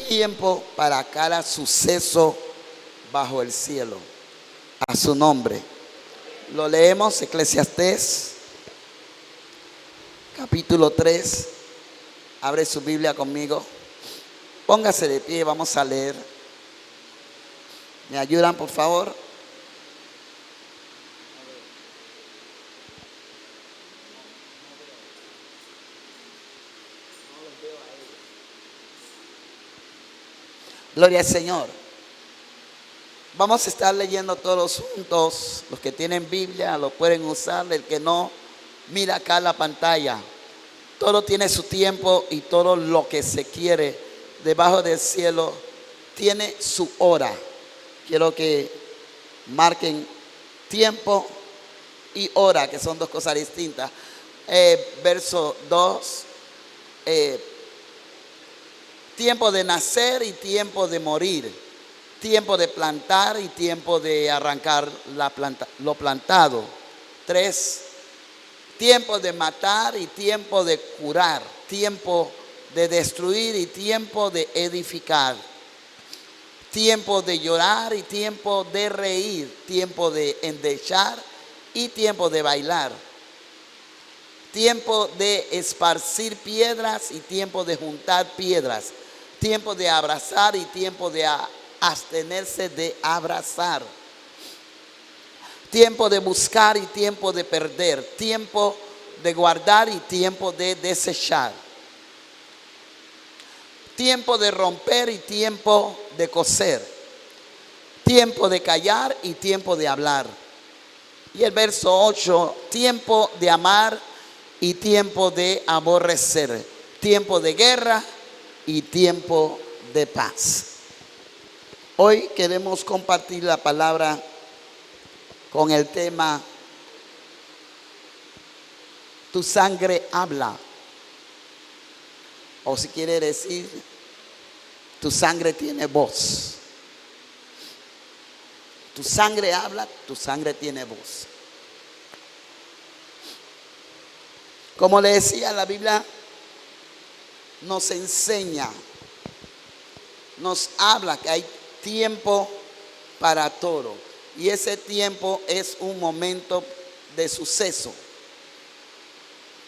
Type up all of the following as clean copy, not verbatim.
tiempo para cada suceso bajo el cielo. A su nombre. Lo leemos, Eclesiastés, capítulo 3. Abre su Biblia conmigo. Póngase de pie, vamos a leer. ¿Me ayudan, por favor? Gloria al Señor. Vamos a estar leyendo todos juntos. Los que tienen Biblia lo pueden usar. El que no, mira acá la pantalla. Todo tiene su tiempo y todo lo que se quiere debajo del cielo tiene su hora. Quiero que marquen tiempo y hora, que son dos cosas distintas. Verso 2. Tiempo de nacer y tiempo de morir. Tiempo de plantar y tiempo de arrancar lo plantado. 3. Tiempo de matar y tiempo de curar. Tiempo de destruir y tiempo de edificar. Tiempo de llorar y tiempo de reír. Tiempo de endechar y tiempo de bailar. Tiempo de esparcir piedras y tiempo de juntar piedras. Tiempo de abrazar y tiempo de abstenerse de abrazar. Tiempo de buscar y tiempo de perder. Tiempo de guardar y tiempo de desechar. Tiempo de romper y tiempo de coser. Tiempo de callar y tiempo de hablar. Y el verso 8, tiempo de amar y tiempo de aborrecer. Tiempo de guerra y tiempo de paz. Hoy queremos compartir la palabra con el tema Tu sangre habla. O si quiere decir, tu sangre tiene voz. Tu sangre habla, tu sangre tiene voz. Como le decía, la Biblia nos enseña, nos habla que hay tiempo para todo. Y ese tiempo es un momento de suceso.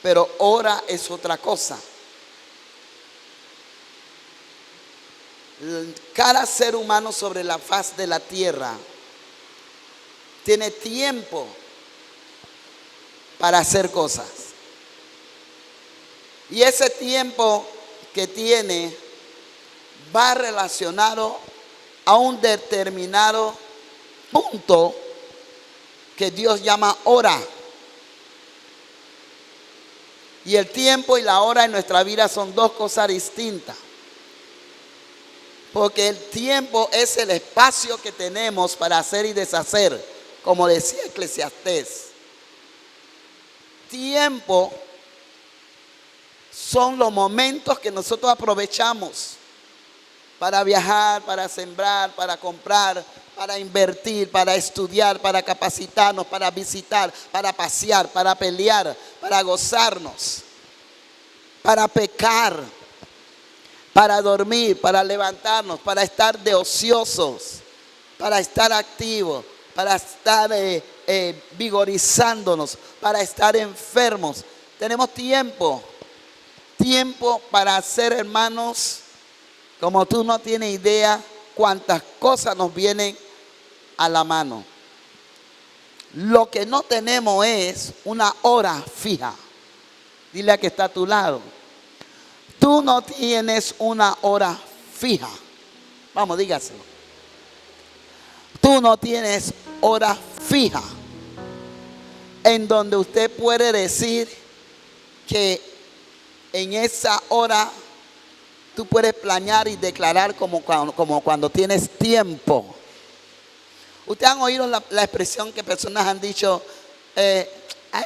Pero hora es otra cosa. Cada ser humano sobre la faz de la tierra tiene tiempo para hacer cosas. Y ese tiempo que tiene va relacionado a un determinado punto que Dios llama hora. Y el tiempo y la hora en nuestra vida son dos cosas distintas. Porque el tiempo es el espacio que tenemos para hacer y deshacer, como decía Eclesiastés. Tiempo son los momentos que nosotros aprovechamos para viajar, para sembrar, para comprar, para invertir, para estudiar, para capacitarnos, para visitar, para pasear, para pelear, para gozarnos, para pecar, para dormir, para levantarnos, para estar de ociosos, para estar activos, para estar vigorizándonos, para estar enfermos. Tenemos tiempo para hacer, hermanos, como tú no tienes idea cuántas cosas nos vienen a la mano. Lo que no tenemos es una hora fija. Dile a que está a tu lado. Tú no tienes una hora fija. Vamos, dígaselo. Tú no tienes hora fija en donde usted puede decir que en esa hora tú puedes planear y declarar como cuando tienes tiempo. Ustedes han oído la expresión que personas han dicho,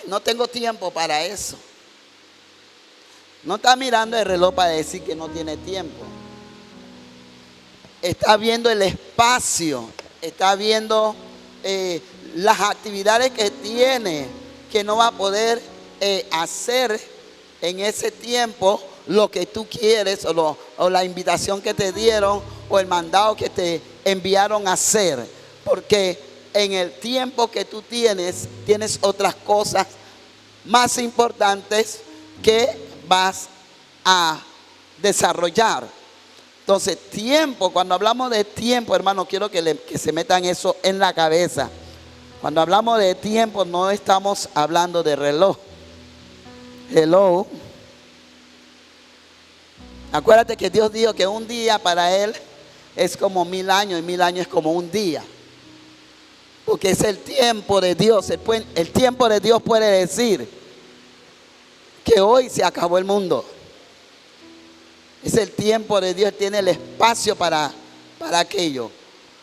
no tengo tiempo para eso. No está mirando el reloj para decir que no tiene tiempo. Está viendo el espacio, está viendo las actividades que tiene, que no va a poder hacer en ese tiempo lo que tú quieres o o la invitación que te dieron o el mandado que te enviaron a hacer. Porque en el tiempo que tú tienes otras cosas más importantes que vas a desarrollar. Entonces, tiempo, cuando hablamos de tiempo, hermano, quiero que se metan eso en la cabeza. Cuando hablamos de tiempo, no estamos hablando de reloj. Hello. Acuérdate que Dios dijo que un día para Él es como 1000 años y 1000 años es como un día. Porque es el tiempo de Dios. El tiempo de Dios puede decir que hoy se acabó el mundo. Es el tiempo de Dios, tiene el espacio para aquello.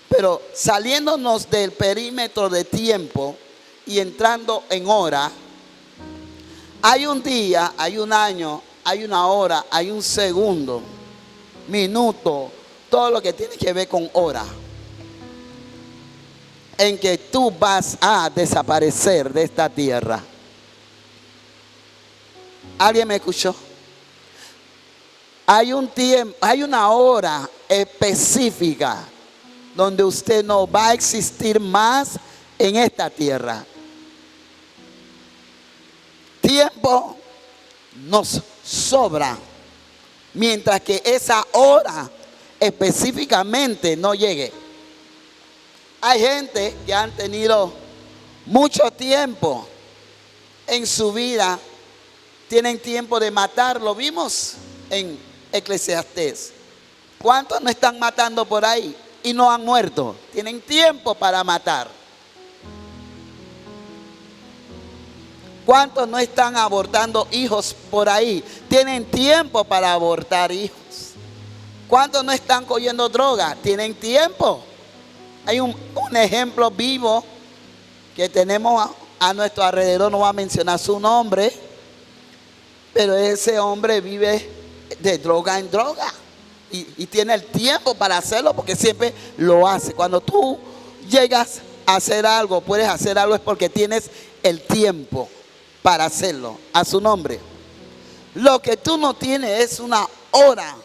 Pero saliéndonos del perímetro de tiempo y entrando en hora, hay un día, hay un año, hay una hora, hay un segundo, minuto, todo lo que tiene que ver con hora, en que tú vas a desaparecer de esta tierra. ¿Alguien me escuchó? Hay un tiempo, hay una hora específica donde usted no va a existir más en esta tierra. Tiempo nos sobra, mientras que esa hora específicamente no llegue. Hay gente que han tenido mucho tiempo en su vida, tienen tiempo de matar, lo vimos en Eclesiastés. ¿Cuántos no están matando por ahí y no han muerto? Tienen tiempo para matar. ¿Cuántos no están abortando hijos por ahí? Tienen tiempo para abortar hijos. ¿Cuántos no están cogiendo droga? Tienen tiempo. Hay un ejemplo vivo que tenemos a nuestro alrededor, no voy a mencionar su nombre, pero ese hombre vive de droga en droga y tiene el tiempo para hacerlo porque siempre lo hace. Cuando tú llegas a hacer algo, puedes hacer algo, es porque tienes el tiempo para hacerlo. A su nombre. Lo que tú no tienes es una hora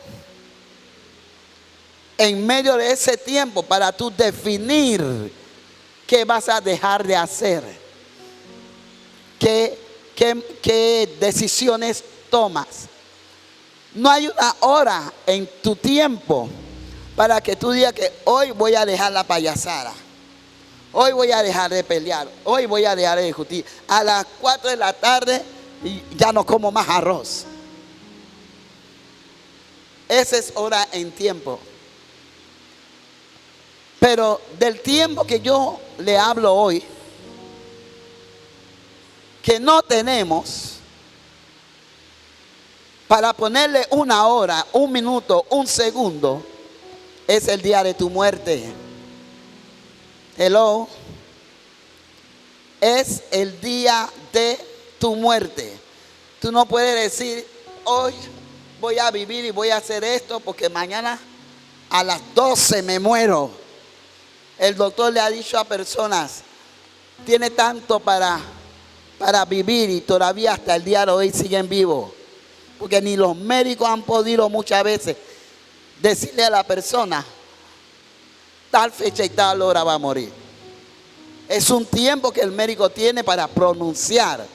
en medio de ese tiempo para tú definir qué vas a dejar de hacer, qué decisiones tomas. No hay una hora en tu tiempo para que tú digas que hoy voy a dejar la payasada, hoy voy a dejar de pelear, hoy voy a dejar de discutir. A las 4 de la tarde ya no como más arroz. Esa es hora en tiempo. Pero del tiempo que yo le hablo hoy, que no tenemos para ponerle una hora, un minuto, un segundo, es el día de tu muerte. Hello. Es el día de tu muerte. Tú no puedes decir, hoy voy a vivir y voy a hacer esto porque mañana a las 12 me muero. El doctor le ha dicho a personas, tiene tanto para vivir y todavía hasta el día de hoy siguen vivos. Porque ni los médicos han podido muchas veces decirle a la persona, tal fecha y tal hora va a morir. Es un tiempo que el médico tiene para pronunciar,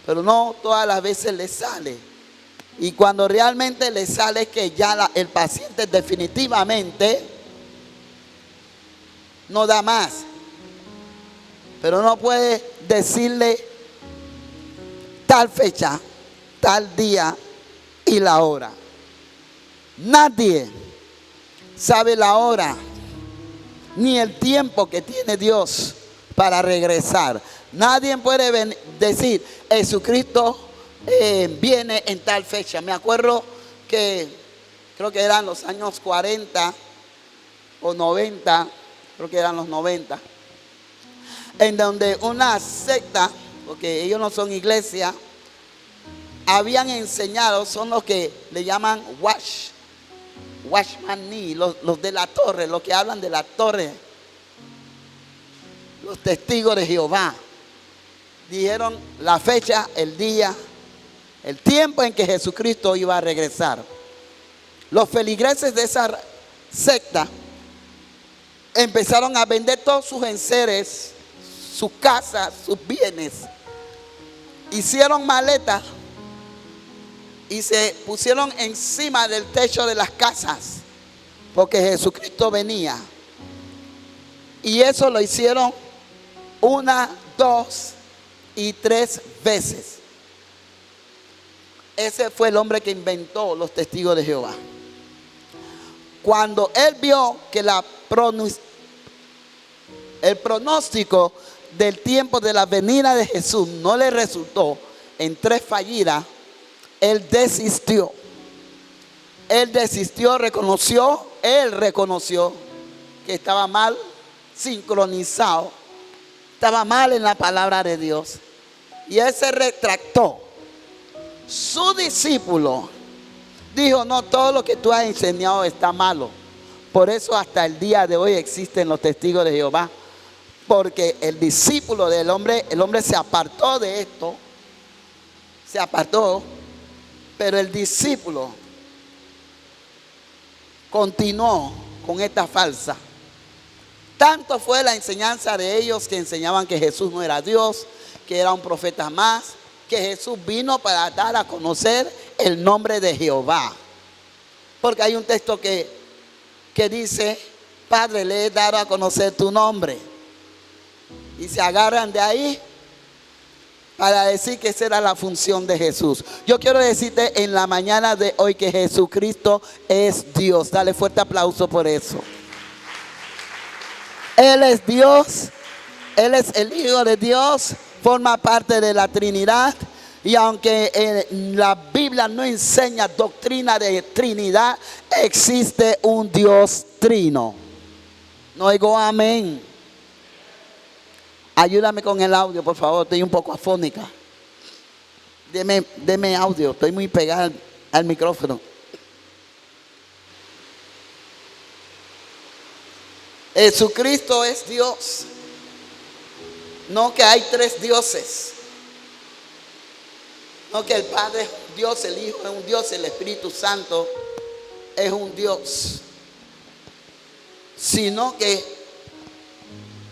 pero no todas las veces le sale. Y cuando realmente le sale, es que ya el paciente definitivamente no da más. Pero no puede decirle tal fecha, tal día y la hora. Nadie sabe la hora ni el tiempo que tiene Dios para regresar. Nadie puede decir, Jesucristo viene en tal fecha. Me acuerdo que creo que eran los años 40 o 90, creo que eran los 90, en donde una secta, porque ellos no son iglesia, habían enseñado, son los que le llaman Watchman, los de la torre, los que hablan de la torre, los testigos de Jehová. Dijeron la fecha, el día, el tiempo en que Jesucristo iba a regresar. Los feligreses de esa secta empezaron a vender todos sus enseres, sus casas, sus bienes. Hicieron maletas y se pusieron encima del techo de las casas, porque Jesucristo venía. Y eso lo hicieron 1, 2 y 3 veces. Ese fue el hombre que inventó los testigos de Jehová. Cuando él vio que el pronóstico del tiempo de la venida de Jesús no le resultó en 3 fallidas, él desistió. Él reconoció que estaba mal sincronizado, estaba mal en la palabra de Dios, y él se retractó. Su discípulo dijo: no, todo lo que tú has enseñado está malo. Por eso hasta el día de hoy existen los testigos de Jehová, porque el discípulo del hombre, el hombre se apartó de esto, pero el discípulo continuó con esta falsa. Tanto fue la enseñanza de ellos que enseñaban que Jesús no era Dios, que era un profeta más, que Jesús vino para dar a conocer el nombre de Jehová. Porque hay un texto que dice: Padre, le he dado a conocer tu nombre. Y se agarran de ahí para decir que esa era la función de Jesús. Yo quiero decirte en la mañana de hoy que Jesucristo es Dios. Dale fuerte aplauso por eso. Él es Dios, Él es el Hijo de Dios, forma parte de la Trinidad. Y aunque la Biblia no enseña doctrina de Trinidad, existe un Dios trino. No oigo amén. Ayúdame con el audio, por favor, estoy un poco afónica. Deme audio, estoy muy pegado al micrófono. Jesucristo es Dios. No que hay 3 dioses. No que el Padre es un Dios, el Hijo es un Dios, el Espíritu Santo es un Dios. Sino que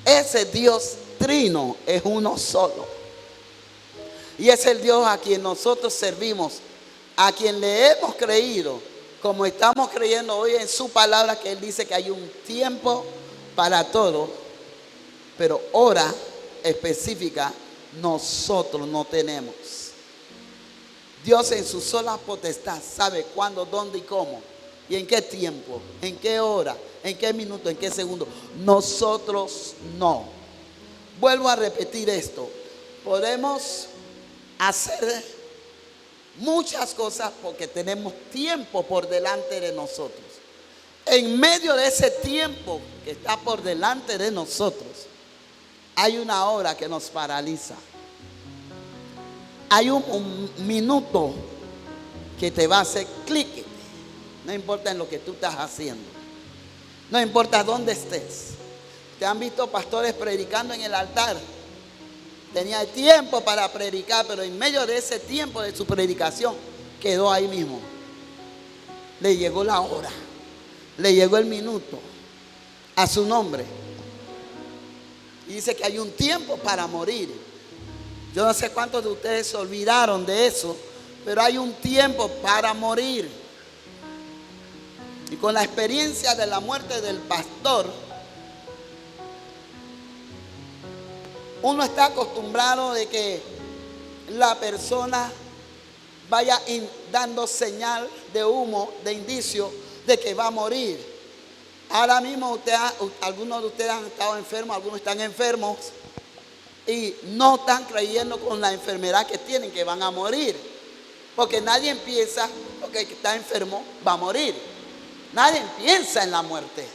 ese Dios trino es uno solo. Y es el Dios a quien nosotros servimos, a quien le hemos creído, como estamos creyendo hoy en su palabra, que Él dice que hay un tiempo para todo, pero hora específica nosotros no tenemos. Dios en su sola potestad sabe cuándo, dónde y cómo, y en qué tiempo, en qué hora, en qué minuto, en qué segundo. Nosotros no. Vuelvo a repetir esto: podemos hacer muchas cosas porque tenemos tiempo por delante de nosotros. En medio de ese tiempo que está por delante de nosotros, hay una hora que nos paraliza. Hay un minuto que te va a hacer clic. No importa en lo que tú estás haciendo, no importa dónde estés. Te han visto pastores predicando en el altar. Tenía tiempo para predicar, pero en medio de ese tiempo de su predicación quedó ahí mismo. Le llegó la hora, le llegó el minuto a su nombre. Y dice que hay un tiempo para morir. Yo no sé cuántos de ustedes se olvidaron de eso, pero hay un tiempo para morir. Y con la experiencia de la muerte del pastor, uno está acostumbrado de que la persona vaya dando señal de humo, de indicio de que va a morir. Ahora mismo algunos de ustedes han estado enfermos, algunos están enfermos y no están creyendo con la enfermedad que tienen, que van a morir. Porque nadie piensa, porque el que está enfermo va a morir. Nadie piensa en la muerte.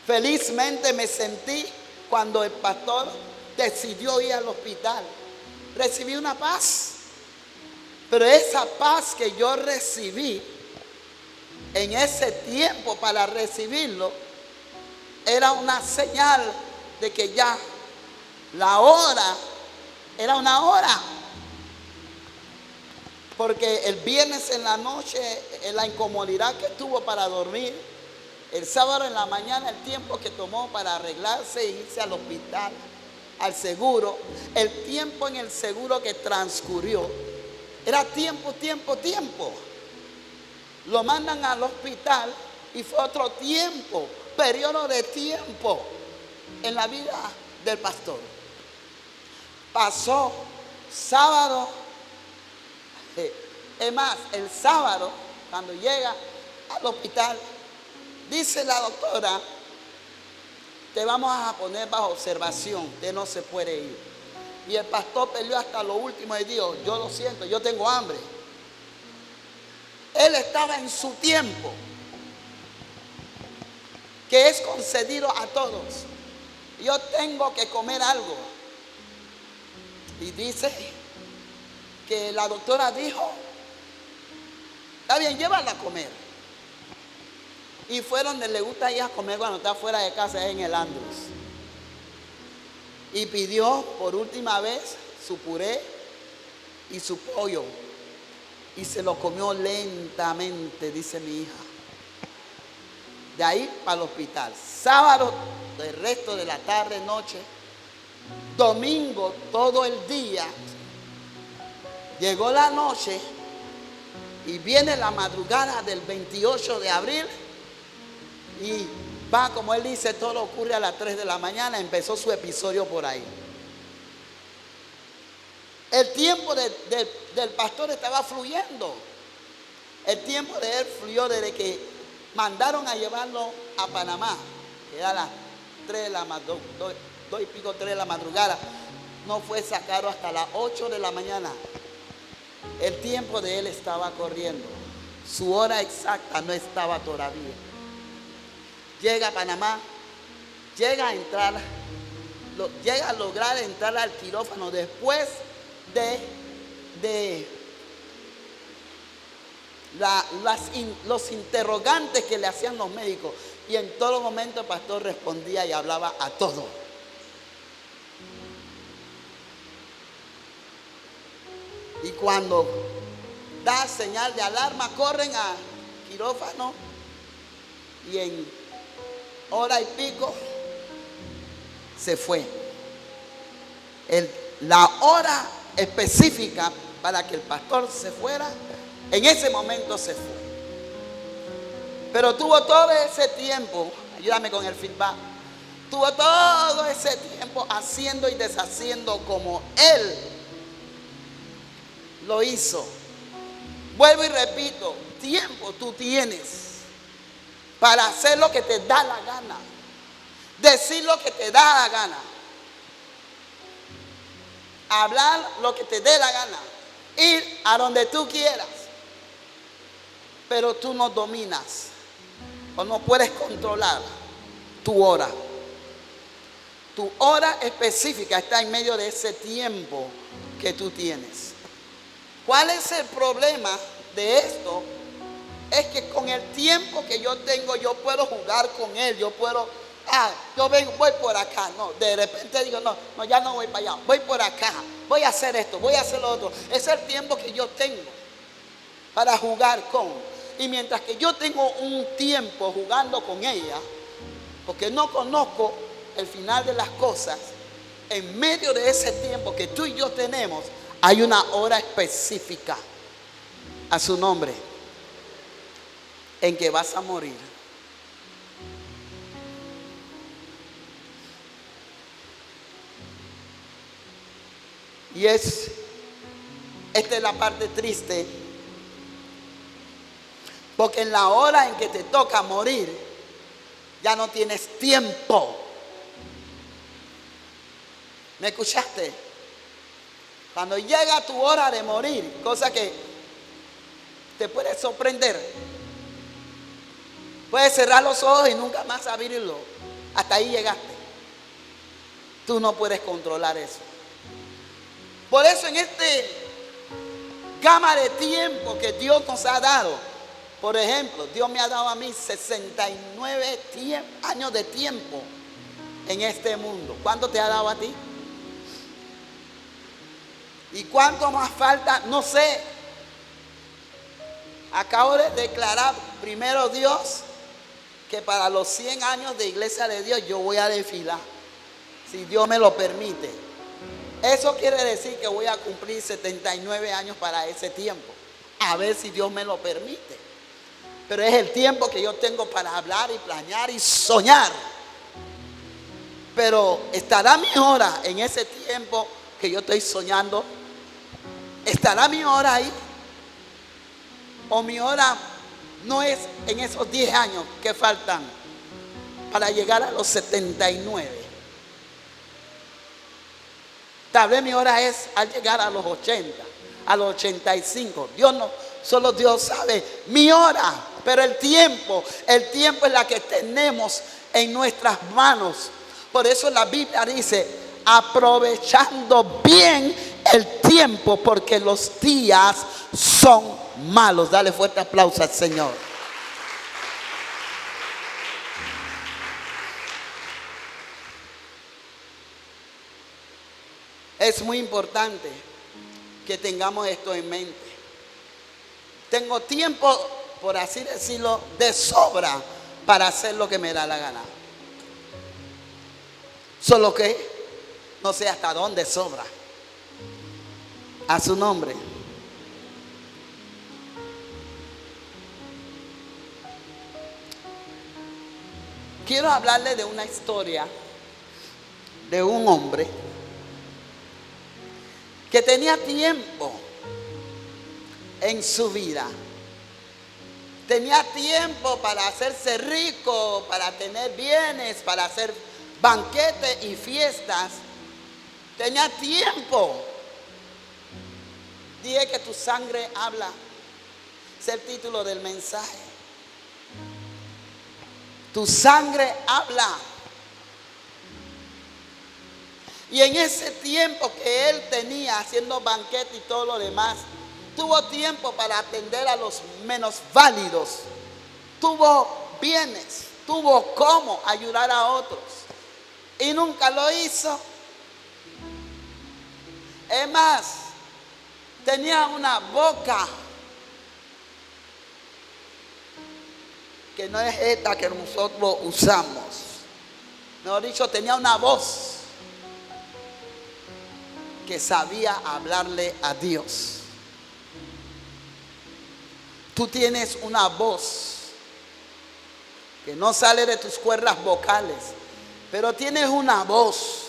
Felizmente me sentí cuando el pastor decidió ir al hospital. Recibí una paz. Pero esa paz que yo recibí en ese tiempo para recibirlo era una señal de que ya la hora era una hora. Porque el viernes en la noche, en la incomodidad que tuvo para dormir, el sábado en la mañana, el tiempo que tomó para arreglarse e irse al hospital, al seguro, el tiempo en el seguro que transcurrió, era tiempo. Lo mandan al hospital y fue otro tiempo, periodo de tiempo en la vida del pastor. Pasó sábado, es más, el sábado, cuando llega al hospital, dice la doctora: te vamos a poner bajo observación, usted no se puede ir. Y el pastor peleó hasta lo último y dijo: yo lo siento, yo tengo hambre. Él estaba en su tiempo, que es concedido a todos. Yo tengo que comer algo. Y dice que la doctora dijo: está bien, llévala a comer. Y fue donde le gusta ir a comer cuando está fuera de casa, en el Andrus. Y pidió por última vez su puré y su pollo. Y se lo comió lentamente, dice mi hija. De ahí para el hospital. Sábado, el resto de la tarde, noche. Domingo, todo el día. Llegó la noche y viene la madrugada del 28 de abril. Y va, como él dice, todo ocurre a las 3 de la mañana. Empezó su episodio por ahí. El tiempo del pastor estaba fluyendo. El tiempo de él fluyó desde que mandaron a llevarlo a Panamá, que era a las 3 de la madrugada, 2 y pico, 3 de la madrugada. No fue sacado hasta las 8 de la mañana. El tiempo de él estaba corriendo. Su hora exacta no estaba todavía. Llega a Panamá, llega a lograr entrar al quirófano después de los interrogantes que le hacían los médicos. Y en todo momento el pastor respondía y hablaba a todo. Y cuando da señal de alarma, corren a quirófano y en hora y pico se fue. La hora específica para que el pastor se fuera, en ese momento se fue. Pero tuvo todo ese tiempo, ayúdame con el feedback, tuvo todo ese tiempo haciendo y deshaciendo como él lo hizo. Vuelvo y repito, tiempo tú tienes para hacer lo que te da la gana, decir lo que te da la gana, hablar lo que te dé la gana, ir a donde tú quieras. Pero tú no dominas o no puedes controlar tu hora. Tu hora específica está en medio de ese tiempo que tú tienes. ¿Cuál es el problema de esto? Es que con el tiempo que yo tengo, yo puedo jugar con él. Yo puedo, voy por acá. No, de repente digo, no, ya no voy para allá. Voy por acá. Voy a hacer esto, voy a hacer lo otro. Es el tiempo que yo tengo para jugar con. Y mientras que yo tengo un tiempo jugando con ella, porque no conozco el final de las cosas, en medio de ese tiempo que tú y yo tenemos, hay una hora específica a su nombre en que vas a morir. Y esta es la parte triste, porque en la hora en que te toca morir, ya no tienes tiempo. ¿Me escuchaste? Cuando llega tu hora de morir, cosa que te puede sorprender, puedes cerrar los ojos y nunca más abrirlos. Hasta ahí llegaste. Tú no puedes controlar eso. Por eso en este gama de tiempo que Dios nos ha dado, por ejemplo, Dios me ha dado a mí 69 años de tiempo en este mundo. ¿Cuánto te ha dado a ti? ¿Y cuánto más falta? No sé. Acabo de declarar, primero Dios, que para los 100 años de Iglesia de Dios yo voy a desfilar, si Dios me lo permite. Eso quiere decir que voy a cumplir 79 años para ese tiempo, a ver si Dios me lo permite. Pero es el tiempo que yo tengo para hablar y planear y soñar. Pero ¿estará mi hora en ese tiempo que yo estoy soñando? ¿Estará mi hora ahí? ¿O mi hora no es en esos 10 años que faltan para llegar a los 79? Tal vez mi hora es al llegar a los 80, a los 85. Dios no, solo Dios sabe mi hora. Pero el tiempo es la que tenemos en nuestras manos. Por eso la Biblia dice, aprovechando bien el tiempo, porque los días son malos. Dale fuerte aplauso al Señor. Es muy importante que tengamos esto en mente. Tengo tiempo, por así decirlo, de sobra para hacer lo que me da la gana. Solo que no sé hasta dónde sobra. A su nombre. Quiero hablarle de una historia de un hombre que tenía tiempo en su vida. Tenía tiempo para hacerse rico, para tener bienes, para hacer banquetes y fiestas. Tenía tiempo. Dije que tu sangre habla. Es el título del mensaje. Tu sangre habla. Y en ese tiempo que él tenía haciendo banquete y todo lo demás, tuvo tiempo para atender a los menos válidos. Tuvo bienes, tuvo cómo ayudar a otros. Y nunca lo hizo. Es más, tenía una boca que no es esta que nosotros usamos. Mejor dicho, tenía una voz que sabía hablarle a Dios. Tú tienes una voz que no sale de tus cuerdas vocales, pero tienes una voz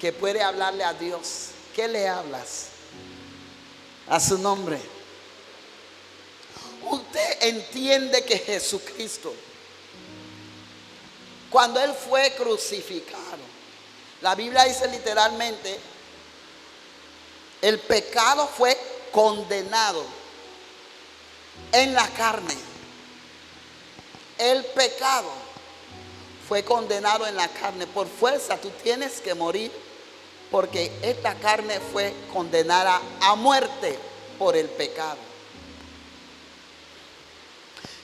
que puede hablarle a Dios. ¿Qué le hablas? A su nombre. Usted entiende que Jesucristo, cuando Él fue crucificado, la Biblia dice literalmente, el pecado fue condenado en la carne. El pecado fue condenado en la carne. Por fuerza tú tienes que morir, porque esta carne fue condenada a muerte por el pecado.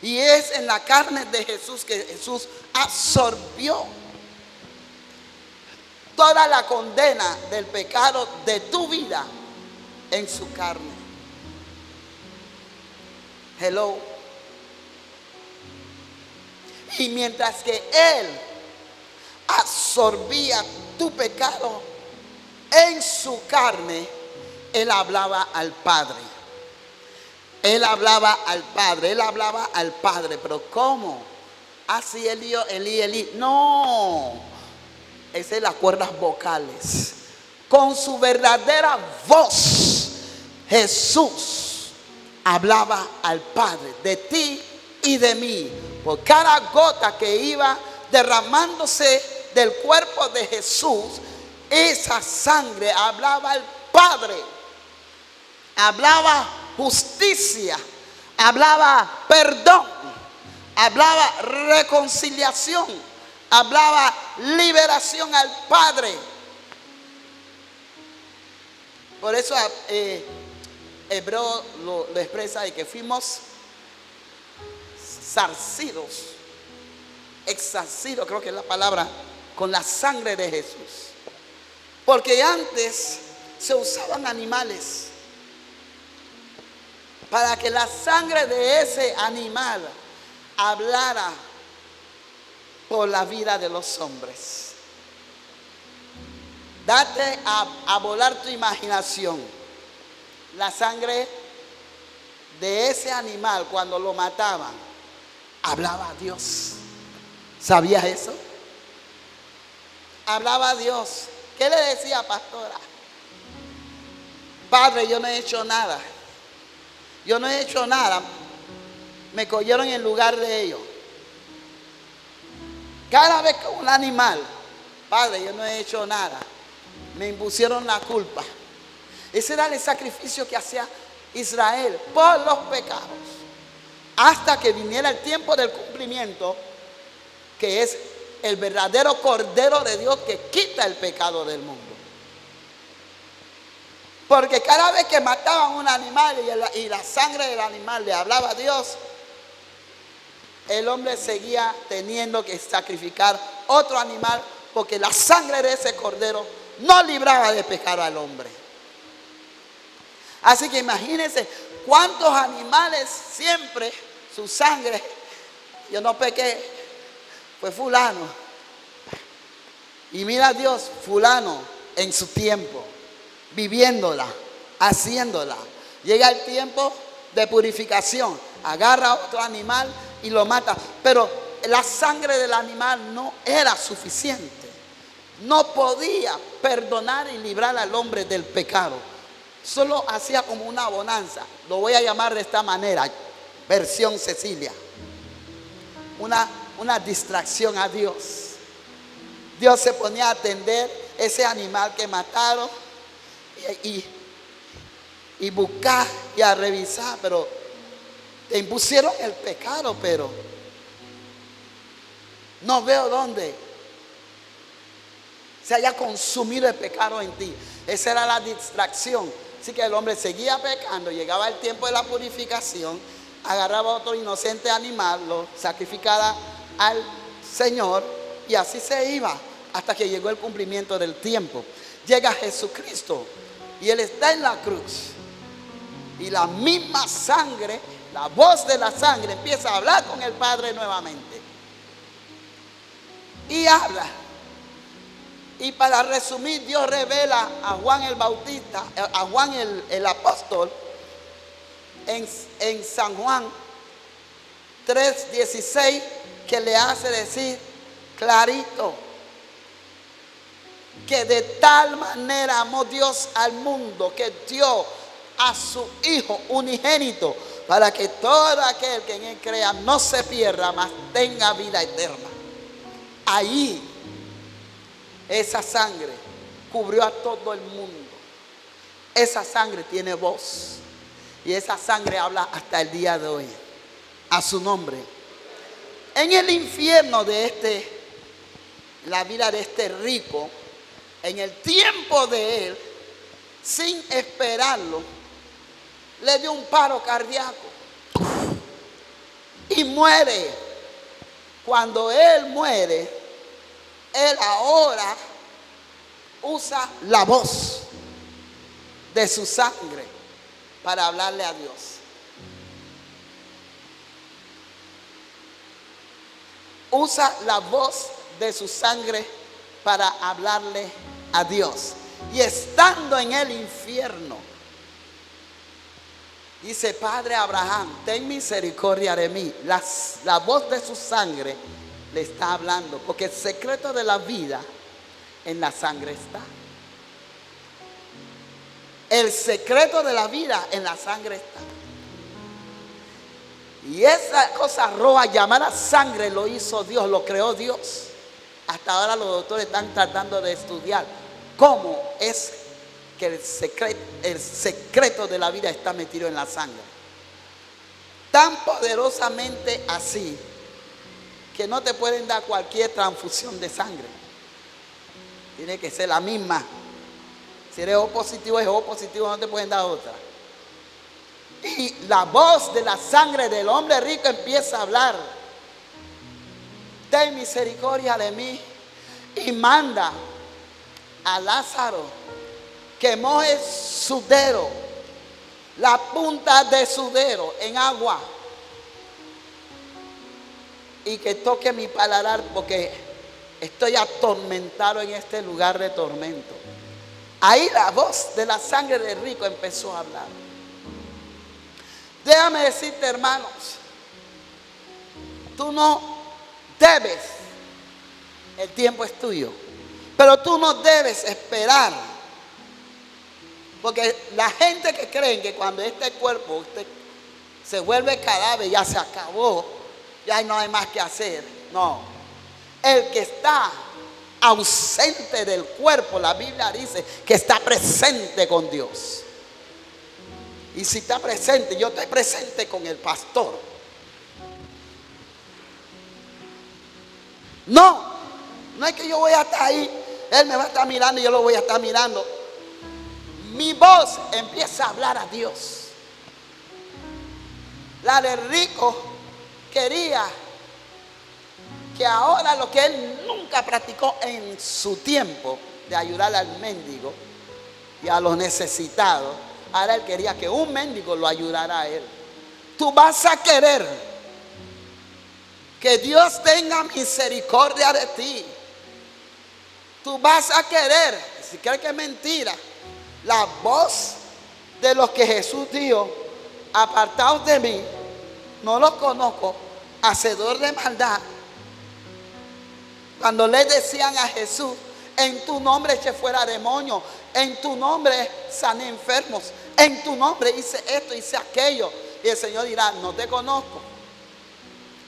Y es en la carne de Jesús que Jesús absorbió toda la condena del pecado de tu vida en su carne. Hello. Y mientras que Él absorbía tu pecado en su carne, Él hablaba al Padre. Él hablaba al Padre, Él hablaba al Padre. Pero ¿cómo? Así Elí, Elí, Elí. No. Esas son las cuerdas vocales. Con su verdadera voz, Jesús hablaba al Padre, de ti y de mí. Por cada gota que iba derramándose del cuerpo de Jesús, esa sangre hablaba al Padre. Hablaba justicia, hablaba perdón, hablaba reconciliación, hablaba liberación al Padre. Por eso Hebreo lo expresa de que fuimos zarcidos, exarcidos, creo que es la palabra, con la sangre de Jesús. Porque antes se usaban animales para que la sangre de ese animal hablara por la vida de los hombres. Date a volar tu imaginación. La sangre de ese animal, cuando lo mataban, hablaba a Dios. ¿Sabías eso? Hablaba a Dios. ¿Qué le decía, pastora? Padre, yo no he hecho nada. Yo no he hecho nada. Me cogieron en lugar de ellos. Cada vez que un animal, Padre, yo no he hecho nada, me impusieron la culpa. Ese era el sacrificio que hacía Israel por los pecados, hasta que viniera el tiempo del cumplimiento, que es el verdadero Cordero de Dios que quita el pecado del mundo. Porque cada vez que mataban un animal y la sangre del animal le hablaba a Dios, el hombre seguía teniendo que sacrificar otro animal, porque la sangre de ese cordero no libraba de pecado al hombre. Así que imagínense cuántos animales siempre su sangre, yo no pequé, fue fulano. Y mira a Dios, fulano en su tiempo, viviéndola, haciéndola. Llega el tiempo de purificación, agarra a otro animal y lo mata. Pero la sangre del animal no era suficiente. No podía perdonar y librar al hombre del pecado. Solo hacía como una bonanza. Lo voy a llamar de esta manera, versión Cecilia. Una distracción a Dios. Dios se ponía a atender ese animal que mataron y buscar y a revisar, pero te impusieron el pecado, pero no veo dónde se haya consumido el pecado en ti. Esa era la distracción. Así que el hombre seguía pecando, llegaba el tiempo de la purificación, agarraba otro inocente animal, lo sacrificaba al Señor y así se iba hasta que llegó el cumplimiento del tiempo. Llega Jesucristo y Él está en la cruz y la misma sangre, la voz de la sangre empieza a hablar con el Padre nuevamente y habla. Y para resumir, Dios revela a Juan el Bautista, a Juan el apóstol, en San Juan 3:16, que le hace decir clarito que de tal manera amó Dios al mundo que dio a su Hijo unigénito, para que todo aquel que en Él crea no se pierda, mas tenga vida eterna. Ahí esa sangre cubrió a todo el mundo. Esa sangre tiene voz y esa sangre habla hasta el día de hoy. A su nombre. En el infierno de la vida de este rico, en el tiempo de él, sin esperarlo, le dio un paro cardíaco y muere. Cuando él muere, él ahora usa la voz de su sangre para hablarle a Dios. Usa la voz de su sangre para hablarle a Dios. Y estando en el infierno, dice: Padre Abraham, ten misericordia de mí. La voz de su sangre le está hablando, porque el secreto de la vida en la sangre está. El secreto de la vida en la sangre está. Y esa cosa roja llamada sangre lo hizo Dios, lo creó Dios. Hasta ahora los doctores están tratando de estudiar cómo es que el secreto de la vida está metido en la sangre. Tan poderosamente así que no te pueden dar cualquier transfusión de sangre. Tiene que ser la misma. Si eres O positivo, es O positivo, no te pueden dar otra. Y la voz de la sangre del hombre rico empieza a hablar: ten misericordia de mí. Y manda a Lázaro que moje su dedo la punta de su dedo en agua y que toque mi paladar porque estoy atormentado en este lugar de tormento. Ahí la voz de la sangre del rico empezó a hablar. Déjame decirte, hermanos, tú no debes, el tiempo es tuyo, pero tú no debes esperar. Porque la gente que cree que cuando este cuerpo se vuelve cadáver, ya se acabó, ya no hay más que hacer. No, el que está ausente del cuerpo, la Biblia dice que está presente con Dios. Y si está presente, yo estoy presente con el pastor. No es que yo voy a estar ahí, él me va a estar mirando y yo lo voy a estar mirando. Mi voz empieza a hablar a Dios. La del rico quería que ahora lo que él nunca practicó en su tiempo de ayudar al mendigo y a los necesitados, ahora él quería que un mendigo lo ayudara a él. Tú vas a querer que Dios tenga misericordia de ti. Tú vas a querer, si crees que es mentira, la voz de los que Jesús dijo: apartaos de mí, no los conozco, hacedor de maldad. Cuando le decían a Jesús: en tu nombre eché fuera demonios, en tu nombre sané enfermos, en tu nombre hice esto, hice aquello. Y el Señor dirá: no te conozco.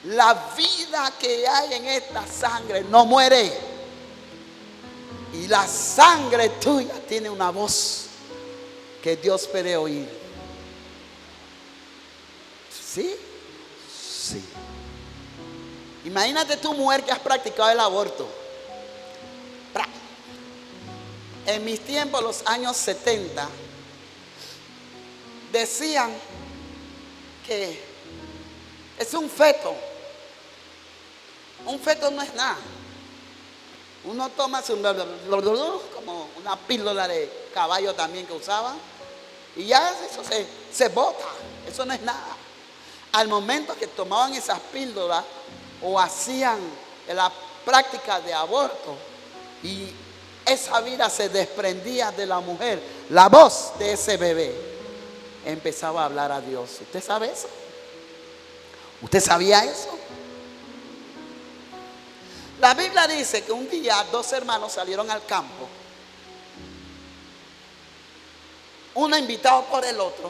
La vida que hay en esta sangre no muere. Y la sangre tuya tiene una voz que Dios puede oír. ¿Sí? Sí. Imagínate tu mujer que has practicado el aborto. En mis tiempos, los años 70, decían que es un feto. Un feto no es nada. Uno toma como una píldora de caballo también que usaban, y ya eso se bota. Eso no es nada. Al momento que tomaban esas píldoras o hacían la práctica de aborto y esa vida se desprendía de la mujer, la voz de ese bebé empezaba a hablar a Dios. ¿Usted sabe eso? ¿Usted sabía eso? La Biblia dice que un día 2 hermanos salieron al campo, uno invitado por el otro,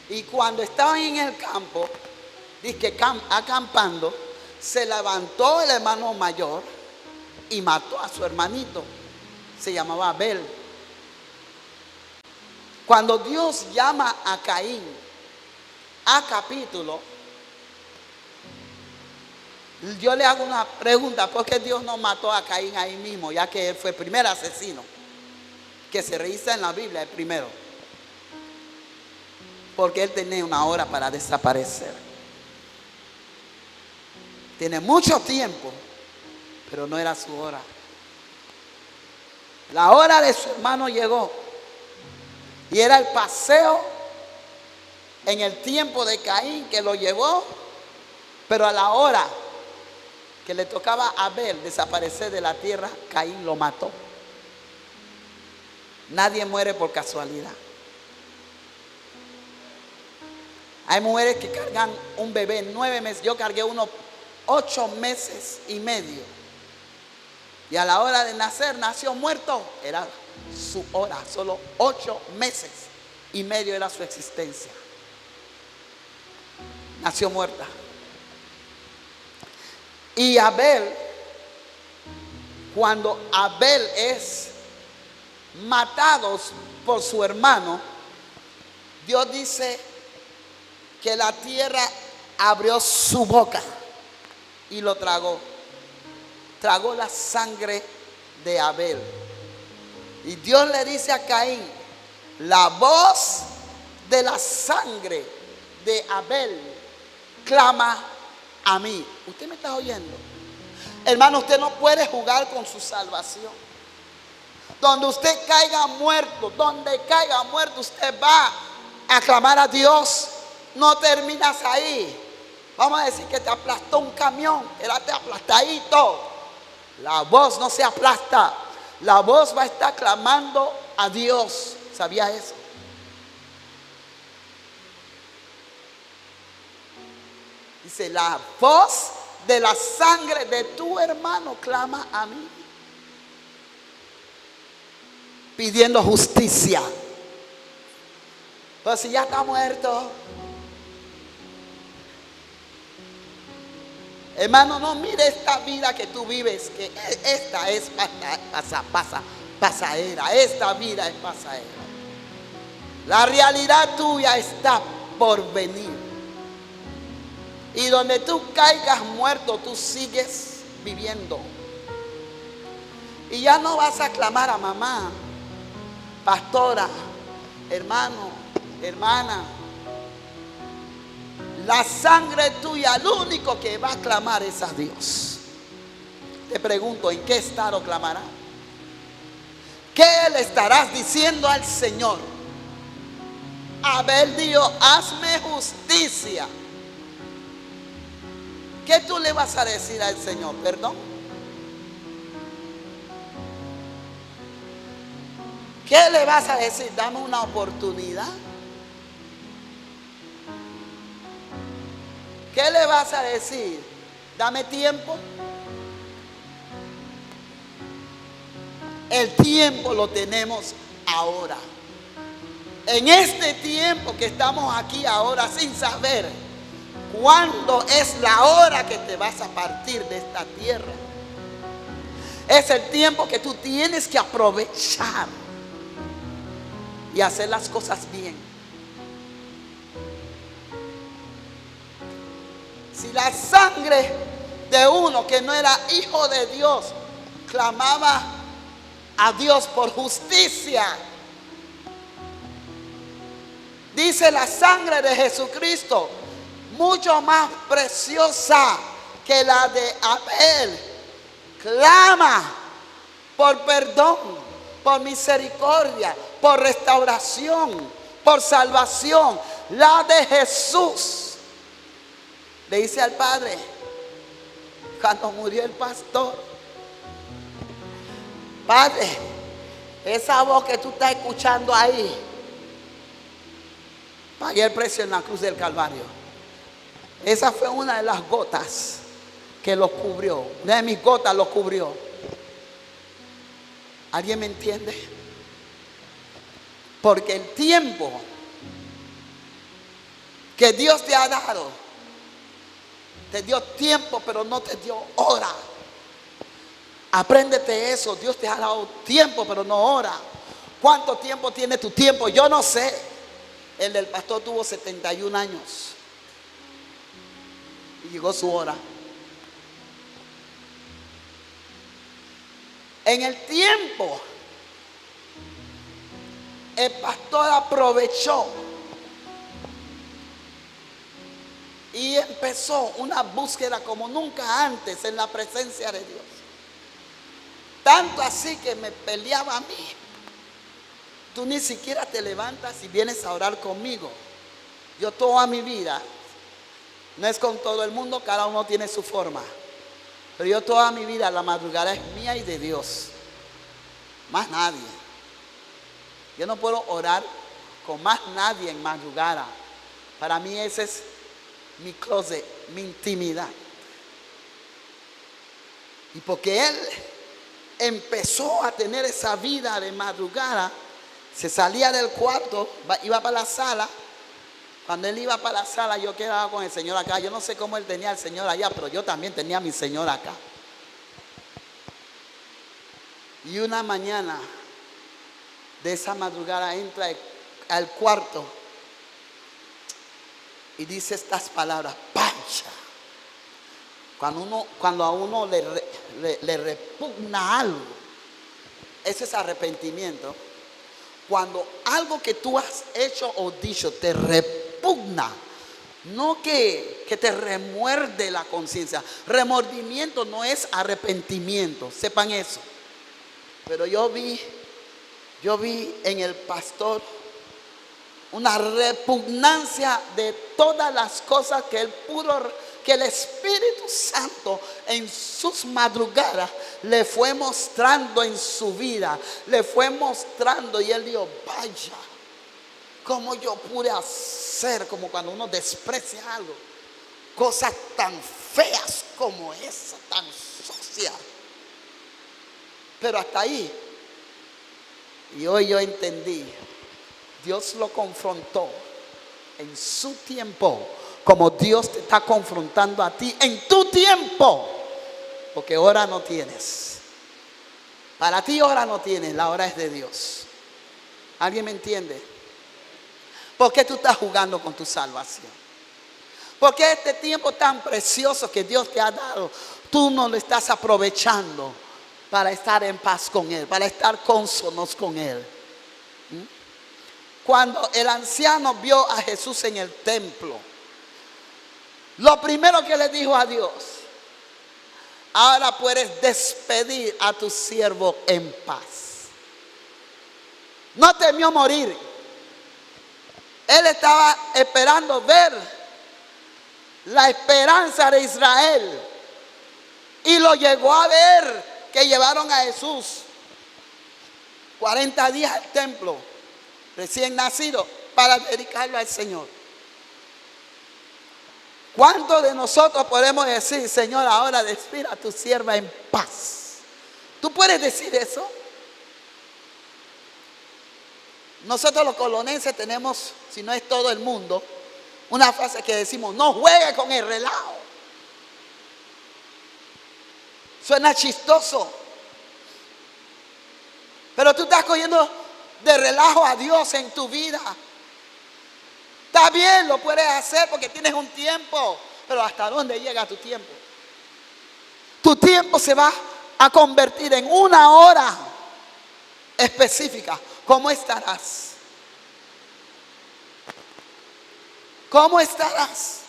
y cuando estaban en el campo, dice acampando, se levantó el hermano mayor y mató a su hermanito. Se llamaba Abel. Cuando Dios llama a Caín a capítulo, yo le hago una pregunta: ¿por qué Dios no mató a Caín ahí mismo, ya que él fue el primer asesino que se registra en la Biblia, el primero? Porque él tenía una hora para desaparecer. Tiene mucho tiempo, pero no era su hora. La hora de su hermano llegó, y era el paseo en el tiempo de Caín que lo llevó, pero a la hora que le tocaba a Abel desaparecer de la tierra, Caín lo mató. Nadie muere por casualidad. Hay mujeres que cargan un bebé 9 meses. Yo cargué uno 8 meses y medio. Y a la hora de nacer, nació muerto. Era su hora. Solo 8 meses y medio era su existencia. Nació muerta. Y Abel, cuando Abel es matado por su hermano, Dios dice que la tierra abrió su boca y lo tragó. Tragó la sangre de Abel. Y Dios le dice a Caín: la voz de la sangre de Abel clama a mí. ¿Usted me está oyendo? Hermano, usted no puede jugar con su salvación. Donde usted caiga muerto, donde caiga muerto, usted va a clamar a Dios. No terminas ahí. Vamos a decir que te aplastó un camión, quédate aplastadito. La voz no se aplasta. La voz va a estar clamando a Dios. ¿Sabía eso? Dice, la voz de la sangre de tu hermano clama a mí, pidiendo justicia. Pero si ya está muerto, hermano, no mire esta vida que tú vives, que esta es pasajera. Esta vida es pasajera. La realidad tuya está por venir. Y donde tú caigas muerto, tú sigues viviendo. Y ya no vas a clamar a mamá, pastora, hermano, hermana. La sangre tuya, lo único que va a clamar es a Dios. Te pregunto, ¿en qué estado clamará? ¿Qué le estarás diciendo al Señor? Abel dijo, hazme justicia. ¿Qué tú le vas a decir al Señor? ¿Perdón? ¿Qué le vas a decir? Dame una oportunidad. ¿Qué le vas a decir? Dame tiempo. El tiempo lo tenemos ahora. En este tiempo que estamos aquí ahora sin saber cuándo es la hora que te vas a partir de esta tierra. Es el tiempo que tú tienes que aprovechar y hacer las cosas bien. Si la sangre de uno que no era hijo de Dios clamaba a Dios por justicia, dice la sangre de Jesucristo, mucho más preciosa que la de Abel, clama por perdón, por misericordia, por restauración, por salvación. La de Jesús. Le dice al Padre, cuando murió el pastor, Padre, esa voz que tú estás escuchando ahí, pagué el precio en la cruz del Calvario. Esa fue una de las gotas que los cubrió. Una de mis gotas los cubrió. ¿Alguien me entiende? Porque el tiempo que Dios te ha dado, te dio tiempo, pero no te dio hora. Apréndete eso. Dios te ha dado tiempo, pero no hora. ¿Cuánto tiempo tiene tu tiempo? Yo no sé. El del pastor tuvo 71 años. Y llegó su hora. En el tiempo, el pastor aprovechó y empezó una búsqueda como nunca antes en la presencia de Dios. Tanto así que me peleaba a mí. Tú ni siquiera te levantas y vienes a orar conmigo. Yo toda mi vida, no es con todo el mundo, cada uno tiene su forma. Pero yo toda mi vida, la madrugada es mía y de Dios. Más nadie. Yo no puedo orar con más nadie en madrugada. Para mí ese es mi closet, mi intimidad. Y porque él empezó a tener esa vida de madrugada, se salía del cuarto, iba para la sala. Cuando él iba para la sala, yo quedaba con el Señor acá. Yo no sé cómo él tenía al Señor allá, pero yo también tenía a mi Señor acá. Y una mañana de esa madrugada entra al cuarto y dice estas palabras: Pancha. Cuando a uno le repugna algo, ese es arrepentimiento. Cuando algo que tú has hecho o dicho te repugna, no que te remuerde la conciencia. Remordimiento no es arrepentimiento, sepan eso. Pero yo vi en el pastor una repugnancia de todas las cosas que el Espíritu Santo en sus madrugadas le fue mostrando en su vida, le fue mostrando, y él dijo: vaya, ¿cómo yo pude hacer? Como cuando uno desprecia algo, cosas tan feas como esa, tan sucias. Pero hasta ahí. Y hoy yo entendí, Dios lo confrontó en su tiempo, como Dios te está confrontando a ti en tu tiempo. Porque hora no tienes. Para ti hora no tienes, la hora es de Dios. ¿Alguien me entiende? ¿Por qué tú estás jugando con tu salvación? ¿Por qué este tiempo tan precioso que Dios te ha dado, tú no lo estás aprovechando para estar en paz con Él, para estar cónsonos con Él? Cuando el anciano vio a Jesús en el templo, lo primero que le dijo a Dios: ahora puedes despedir a tu siervo en paz. No temió morir. Él estaba esperando ver la esperanza de Israel. Y lo llegó a ver, que llevaron a Jesús 40 días al templo, recién nacido, para dedicarlo al Señor. ¿Cuántos de nosotros podemos decir: Señor, ahora despide a tu sierva en paz? ¿Tú puedes decir eso? Nosotros los colonenses tenemos, si no es todo el mundo, una frase que decimos: no juegue con el relajo. Suena chistoso, pero tú estás cogiendo de relajo a Dios en tu vida. Está bien, lo puedes hacer porque tienes un tiempo, pero ¿hasta dónde llega tu tiempo? Tu tiempo se va a convertir en una hora específica. ¿Cómo estarás? ¿Cómo estarás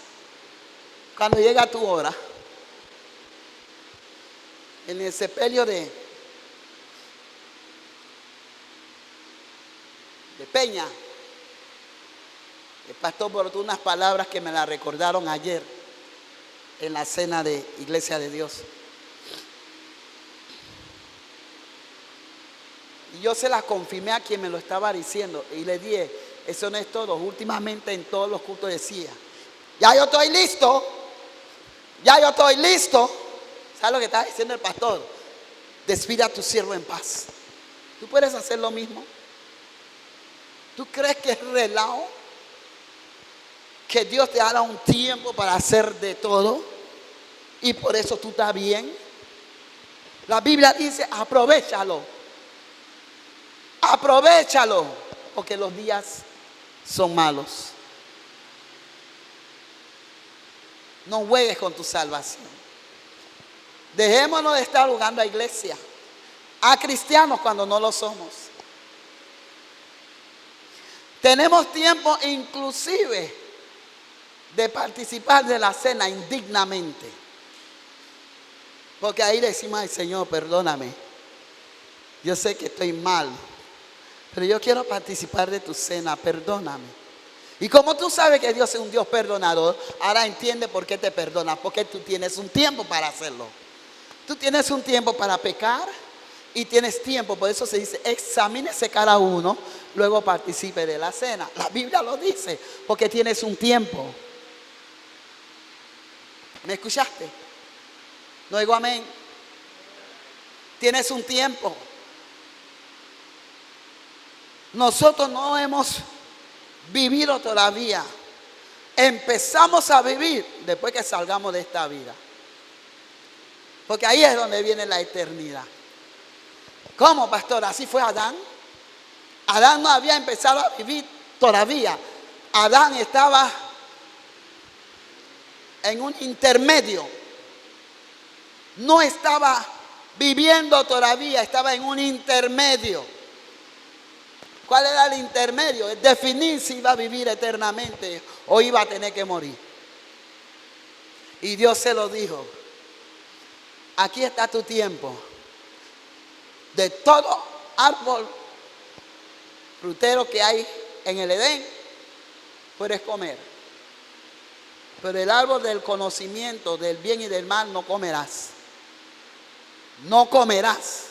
cuando llega tu hora? En el sepelio de Peña, el pastor brotó unas palabras que me las recordaron ayer en la cena de Iglesia de Dios. Y yo se las confirmé a quien me lo estaba diciendo y le dije: eso no es todo. Últimamente en todos los cultos decía: ya yo estoy listo, ya yo estoy listo. ¿Sabes lo que está diciendo el pastor? Despide a tu siervo en paz. ¿Tú puedes hacer lo mismo? ¿Tú crees que es relajo? Que Dios te dará un tiempo para hacer de todo y por eso tú estás bien. La Biblia dice: aprovéchalo, aprovéchalo, porque los días son malos. No juegues con tu salvación. Dejémonos de estar jugando a iglesia, a cristianos cuando no lo somos. Tenemos tiempo inclusive de participar de la cena indignamente, porque ahí le decimos: ay, Señor, perdóname, yo sé que estoy mal, pero yo quiero participar de tu cena, perdóname. Y como tú sabes que Dios es un Dios perdonador, ahora entiende por qué te perdona, porque tú tienes un tiempo para hacerlo. Tú tienes un tiempo para pecar y tienes tiempo, por eso se dice: examínese cada uno, luego participe de la cena. La Biblia lo dice, porque tienes un tiempo. ¿Me escuchaste? No digo amén. Tienes un tiempo. Nosotros no hemos vivido todavía. Empezamos a vivir después que salgamos de esta vida, porque ahí es donde viene la eternidad. ¿Cómo, pastor? ¿Así fue Adán? Adán no había empezado a vivir todavía. Adán estaba en un intermedio. No estaba viviendo todavía, estaba en un intermedio. ¿Cuál era el intermedio? Es definir si iba a vivir eternamente o iba a tener que morir. Y Dios se lo dijo: aquí está tu tiempo. De todo árbol frutero que hay en el Edén, puedes comer. Pero el árbol del conocimiento del bien y del mal no comerás. No comerás.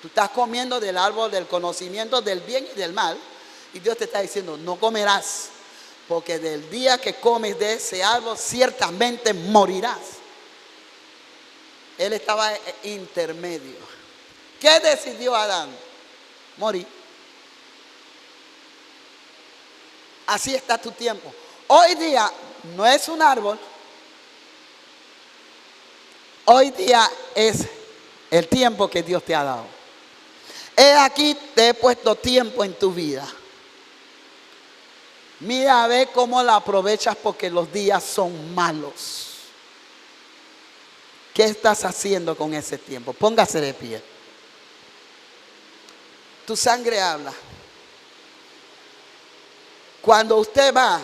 Tú estás comiendo del árbol del conocimiento del bien y del mal. Y Dios te está diciendo, no comerás. Porque del día que comes de ese árbol, ciertamente morirás. Él estaba intermedio. ¿Qué decidió Adán? Morir. Así está tu tiempo. Hoy día no es un árbol. Hoy día es el tiempo que Dios te ha dado. He aquí te he puesto tiempo en tu vida. Mira a ver cómo la aprovechas porque los días son malos. ¿Qué estás haciendo con ese tiempo? Póngase de pie. Tu sangre habla. Cuando usted va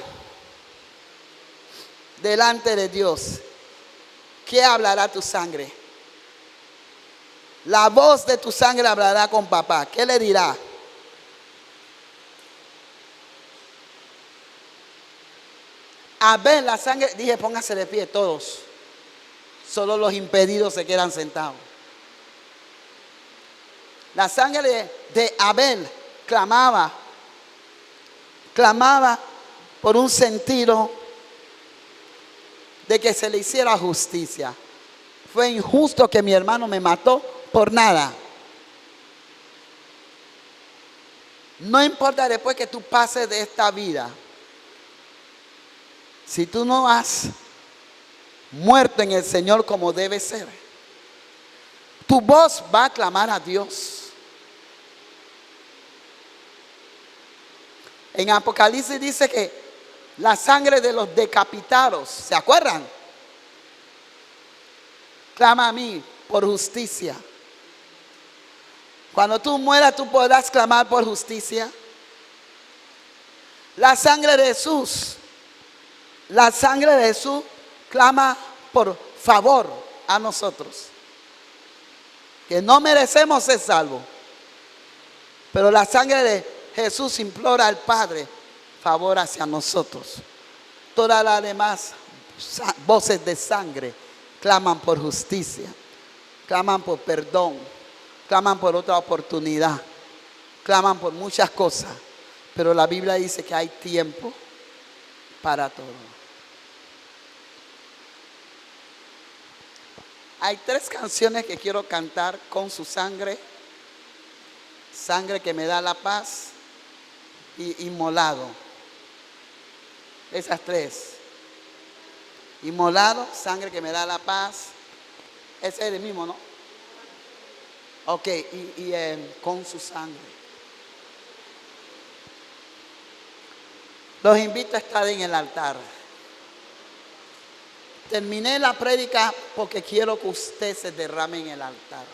delante de Dios, ¿qué hablará tu sangre? La voz de tu sangre hablará con papá. ¿Qué le dirá? A ver, la sangre, dije, póngase de pie todos. Solo los impedidos se quedan sentados. La sangre de Abel clamaba por un sentido de que se le hiciera justicia. Fue injusto que mi hermano me mató por nada. No importa después que tú pases de esta vida, si tú no has muerto en el Señor como debe ser, tu voz va a clamar a Dios. En Apocalipsis dice que la sangre de los decapitados, ¿se acuerdan? Clama a mí por justicia. Cuando tú mueras, tú podrás clamar por justicia. La sangre de Jesús clama por favor a nosotros, que no merecemos ser salvos. Pero la sangre de Jesús implora al Padre favor hacia nosotros. Todas las demás voces de sangre claman por justicia, claman por perdón, claman por otra oportunidad, claman por muchas cosas. Pero la Biblia dice que hay tiempo para todo. Hay 3 canciones que quiero cantar con su sangre. Sangre que me da la paz y inmolado. Esas 3. Inmolado, sangre que me da la paz. Ese es el mismo, ¿no? Ok, con su sangre. Los invito a estar en el altar. Terminé la prédica porque quiero que usted se derrame en el altar.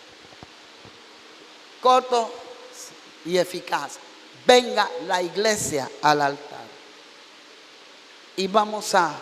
Corto y eficaz. Venga la iglesia al altar. Y vamos a